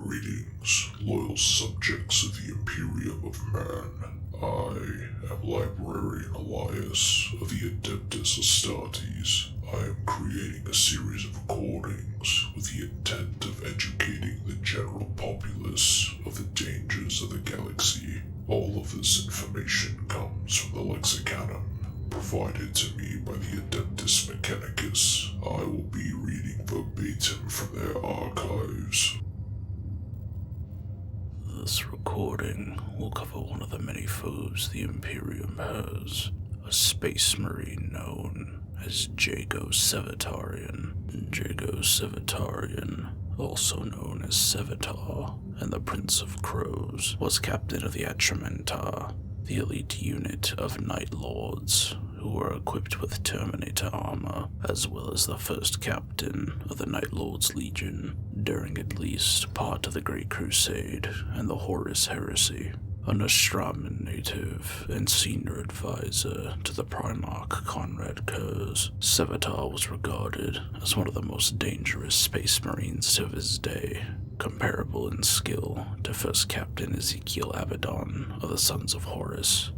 Greetings, loyal subjects of the Imperium of Man. I am Librarian Elias of the Adeptus Astartes. I am creating a series of recordings with the intent of educating the general populace of the dangers of the galaxy. All of this information comes from the Lexicanum, provided to me by the Adeptus Mechanicus. I will be reading verbatim from their archives. This recording will cover one of the many foes the Imperium has, a space marine known as Jago Sevatarion. Jago Sevatarion, also known as Sevatar and the Prince of Crows, was captain of the Atramentar, the elite unit of Night Lords who were equipped with Terminator armor, as well as the first captain of the Night Lords Legion during at least part of the Great Crusade and the Horus Heresy. A Nostraman native and senior advisor to the Primarch Conrad Kurze, Sevatar was regarded as one of the most dangerous space marines of his day, comparable in skill to First Captain Ezekiel Abaddon of the Sons of Horus,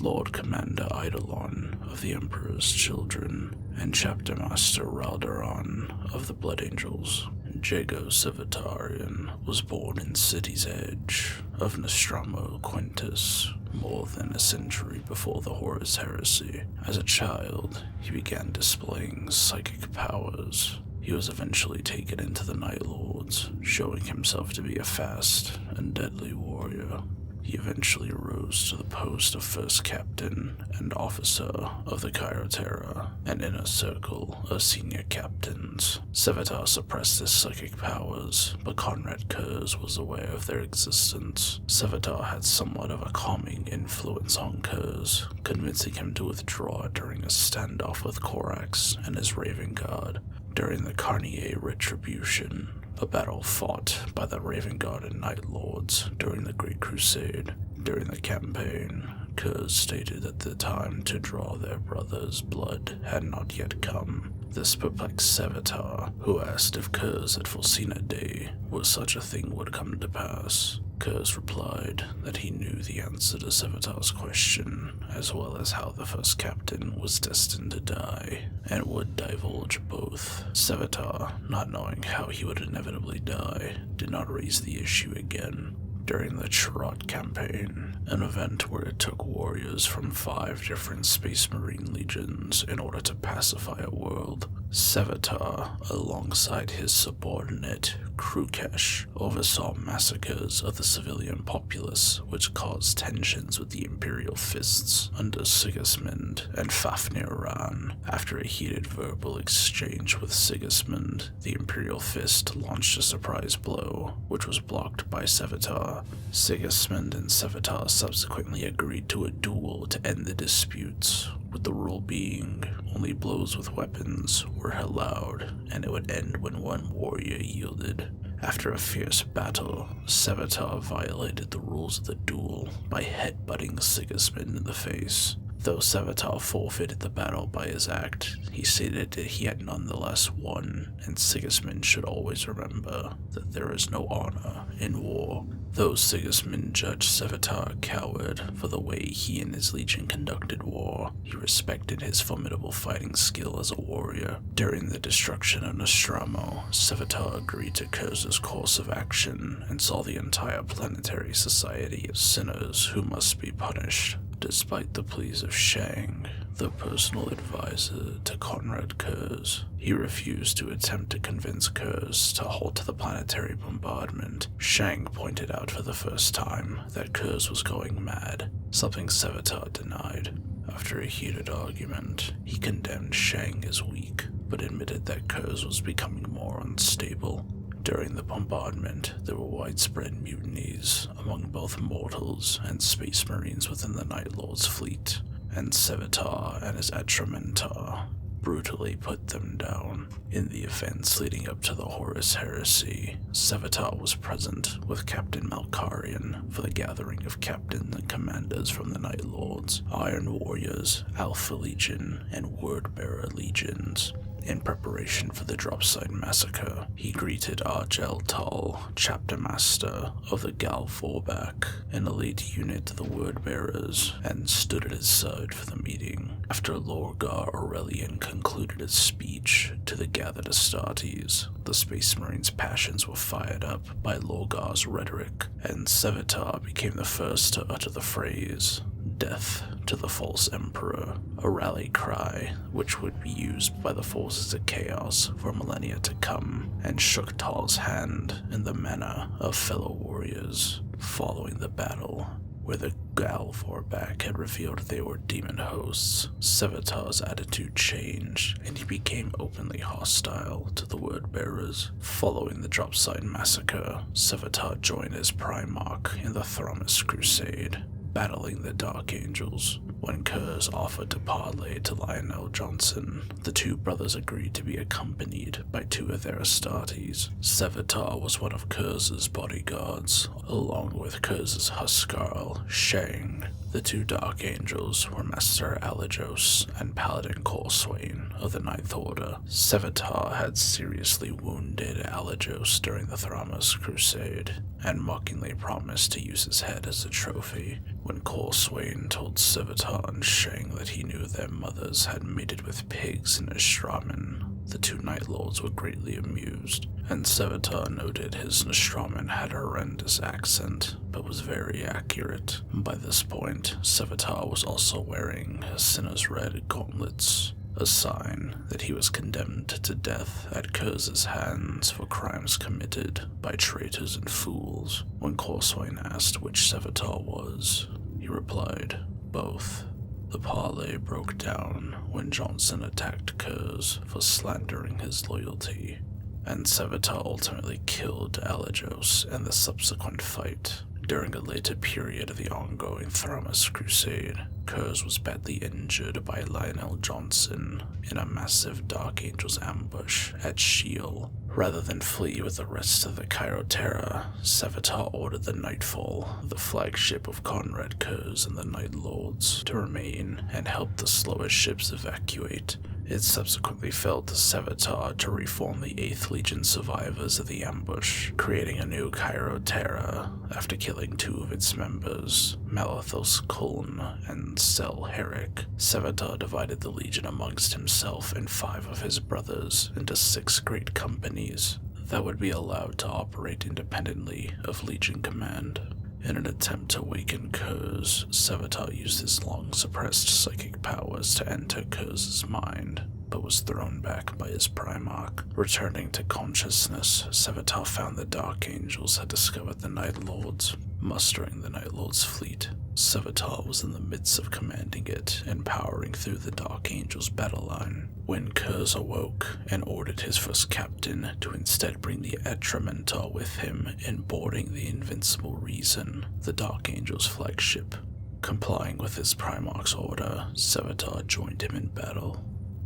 Lord Commander Eidolon of the Emperor's Children, and Chapter Master Raldaran of the Blood Angels. Jago Sevatarion was born in City's Edge of Nostramo Quintus, more than a century before the Horus Heresy. As a child, he began displaying psychic powers. He was eventually taken into the Night Lords, showing himself to be a fast and deadly warrior. He eventually rose to the post of First Captain and Officer of the Chiroterra, an inner circle of senior captains. Sevatar suppressed his psychic powers, but Conrad Kurze was aware of their existence. Sevatar had somewhat of a calming influence on Kurze, convincing him to withdraw during a standoff with Corax and his Raven Guard during the Carnier Retribution, a battle fought by the Raven Guard and Night Lords during the Great Crusade. During the campaign, Kurze stated that the time to draw their brother's blood had not yet come. This perplexed Sevatar, who asked if Kurze had foreseen a day where such a thing would come to pass. Kurze replied that he knew the answer to Sevatar's question, as well as how the first captain was destined to die, and would divulge both. Sevatar, not knowing how he would inevitably die, did not raise the issue again. During the Chirrut campaign, an event where it took warriors from 5 different Space Marine legions in order to pacify a world, Sevatar, alongside his subordinate, Krukesh, oversaw massacres of the civilian populace, which caused tensions with the Imperial Fists under Sigismund and Fafnir Ran. After a heated verbal exchange with Sigismund, the Imperial Fist launched a surprise blow, which was blocked by Sevatar. Sigismund and Sevatar subsequently agreed to a duel to end the disputes, with the rule being only blows with weapons were allowed, and it would end when one warrior yielded. After a fierce battle, Sevatar violated the rules of the duel by headbutting Sigismund in the face. Though Sevatar forfeited the battle by his act, he stated that he had nonetheless won, and Sigismund should always remember that there is no honor in war. Though Sigismund judged Sevatar a coward for the way he and his legion conducted war, he respected his formidable fighting skill as a warrior. During the destruction of Nostramo, Sevatar agreed to Kurze's course of action and saw the entire planetary society as sinners who must be punished. Despite the pleas of Shang, the personal advisor to Conrad Kurze, he refused to attempt to convince Kurze to halt the planetary bombardment. Shang pointed out for the first time that Kurze was going mad, something Sevatar denied. After a heated argument, he condemned Shang as weak, but admitted that Kurze was becoming more unstable. During the bombardment, there were widespread mutinies among both mortals and space marines within the Night Lord's fleet, and Sevatar and his Atramentar brutally put them down. In the events leading up to the Horus Heresy, Sevatar was present with Captain Malkarian for the gathering of captains and commanders from the Night Lords, Iron Warriors, Alpha Legion, and Wordbearer Legions. In preparation for the Dropside Massacre, he greeted Argel Tal, chapter master of the Gal Forbach, an elite unit of the Wordbearers, and stood at his side for the meeting. After Lorgar Aurelian concluded his speech to the gathered Astartes, the Space Marines' passions were fired up by Lorgar's rhetoric, and Sevatar became the first to utter the phrase, "Death to the false emperor," a rally cry which would be used by the forces of chaos for millennia to come, and shook Tal's hand in the manner of fellow warriors. Following the battle, where the Gal Forbach had revealed they were demon hosts, Sevatar's attitude changed, and he became openly hostile to the Wordbearers. Following the Dropside Massacre, Sevatar joined his Primarch in the Horus Crusade, battling the Dark Angels. When Kurze offered to parley to Lionel Johnson, the two brothers agreed to be accompanied by two of their Astartes. Sevatar was one of Kurze's bodyguards, along with Kurze's Huskarl, Shang. The two Dark Angels were Master Alajos and Paladin Corswain of the Ninth Order. Sevatar had seriously wounded Alajos during the Horus Crusade, and mockingly promised to use his head as a trophy. When Corswain told Sevatar and Shang that he knew their mothers had mated with pigs in Nostramen, the two Night Lords were greatly amused, and Sevatar noted his Nostramen had a horrendous accent, but was very accurate. By this point, Sevatar was also wearing Sinner's red gauntlets, a sign that he was condemned to death at Kurze's hands for crimes committed by traitors and fools. When Corswain asked which Sevatar was, he replied, "Both." The parley broke down when Johnson attacked Kurze for slandering his loyalty, and Sevatar ultimately killed Alajos in the subsequent fight. During a later period of the ongoing Horus Crusade, Kurze was badly injured by Lionel Johnson in a massive Dark Angels ambush at Sheol. Rather than flee with the rest of the Chiroterra, Sevatar ordered the Nightfall, the flagship of Conrad Kurze and the Night Lords, to remain and help the slower ships evacuate. It subsequently fell to Sevatar to reform the 8th Legion survivors of the ambush, creating a new Chiroterra after killing two of its members, Malathos Kuln and Sel Herrick. Sevatar divided the Legion amongst himself and 5 of his brothers into 6 great companies that would be allowed to operate independently of Legion command. In an attempt to awaken Kurze, Sevatar used his long-suppressed psychic powers to enter Kurze's mind, but was thrown back by his Primarch. Returning to consciousness, Sevatar found the Dark Angels had discovered the Night Lords. Mustering the Night Lords' fleet, Sevatar was in the midst of commanding it and powering through the Dark Angels' battle line, when Kurze awoke and ordered his first captain to instead bring the Atramentar with him in boarding the Invincible Reason, the Dark Angels' flagship. Complying with his Primarch's order, Sevatar joined him in battle.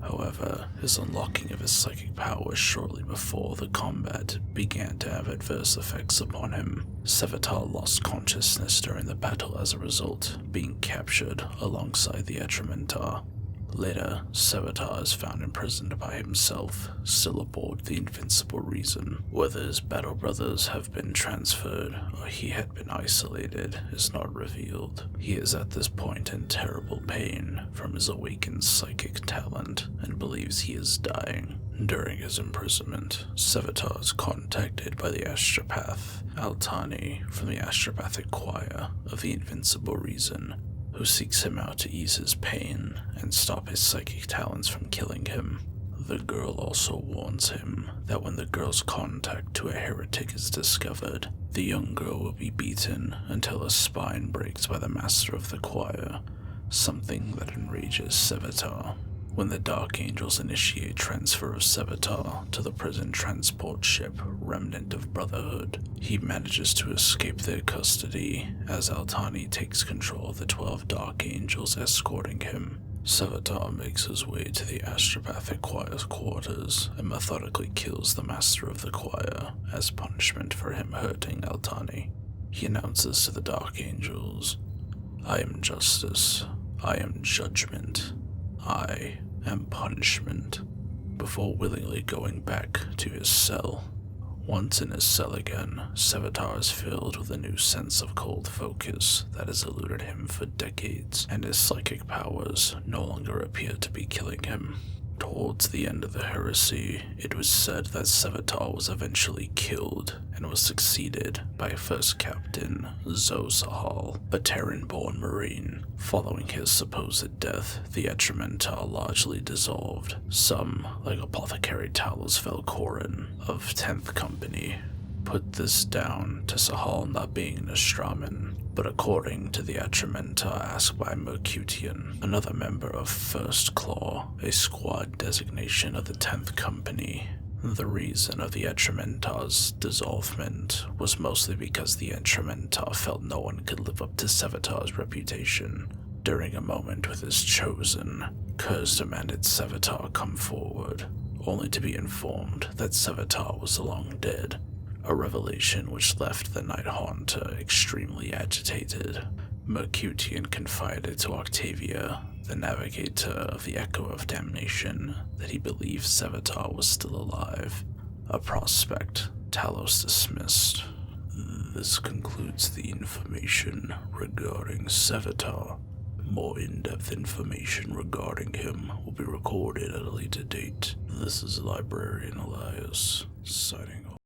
However, his unlocking of his psychic powers shortly before the combat began to have adverse effects upon him. Sevatar lost consciousness during the battle as a result, being captured alongside the Atramentar. Later, Sevatar is found imprisoned by himself, still aboard the Invincible Reason. Whether his battle brothers have been transferred or he had been isolated is not revealed. He is at this point in terrible pain from his awakened psychic talent and believes he is dying. During his imprisonment, Sevatar is contacted by the astropath Altani from the astropathic choir of the Invincible Reason, who seeks him out to ease his pain and stop his psychic talents from killing him. The girl also warns him that when the girl's contact to a heretic is discovered, the young girl will be beaten until her spine breaks by the master of the choir, something that enrages Sevatar. When the Dark Angels initiate transfer of Sevatar to the prison transport ship Remnant of Brotherhood, he manages to escape their custody as Altani takes control of the 12 Dark Angels escorting him. Sevatar makes his way to the astropathic choir's quarters and methodically kills the master of the choir as punishment for him hurting Altani. He announces to the Dark Angels, "I am justice, I am judgment, I am punishment." before willingly going back to his cell. Once in his cell again, Sevatar is filled with a new sense of cold focus that has eluded him for decades, and his psychic powers no longer appear to be killing him. Towards the end of the heresy, it was said that Sevatar was eventually killed and was succeeded by First Captain Sahal, a Terran-born Marine. Following his supposed death, the Etramentar largely dissolved. Some, like Apothecary Talos Velcorin of 10th Company, put this down to Sahal not being an Astraman, but according to the Etramentar asked by Mercutian, another member of First Claw, a squad designation of the 10th Company, the reason of the Etramentar's dissolvement was mostly because the Etramentar felt no one could live up to Sevatar's reputation. During a moment with his chosen, Kurze demanded Sevatar come forward, only to be informed that Sevatar was long dead. A revelation which left the Night Haunter extremely agitated. Mercutian confided to Octavia, the navigator of the Echo of Damnation, that he believed Sevatar was still alive, a prospect Talos dismissed. This concludes the information regarding Sevatar. More in-depth information regarding him will be recorded at a later date. This is Librarian Elias, signing off.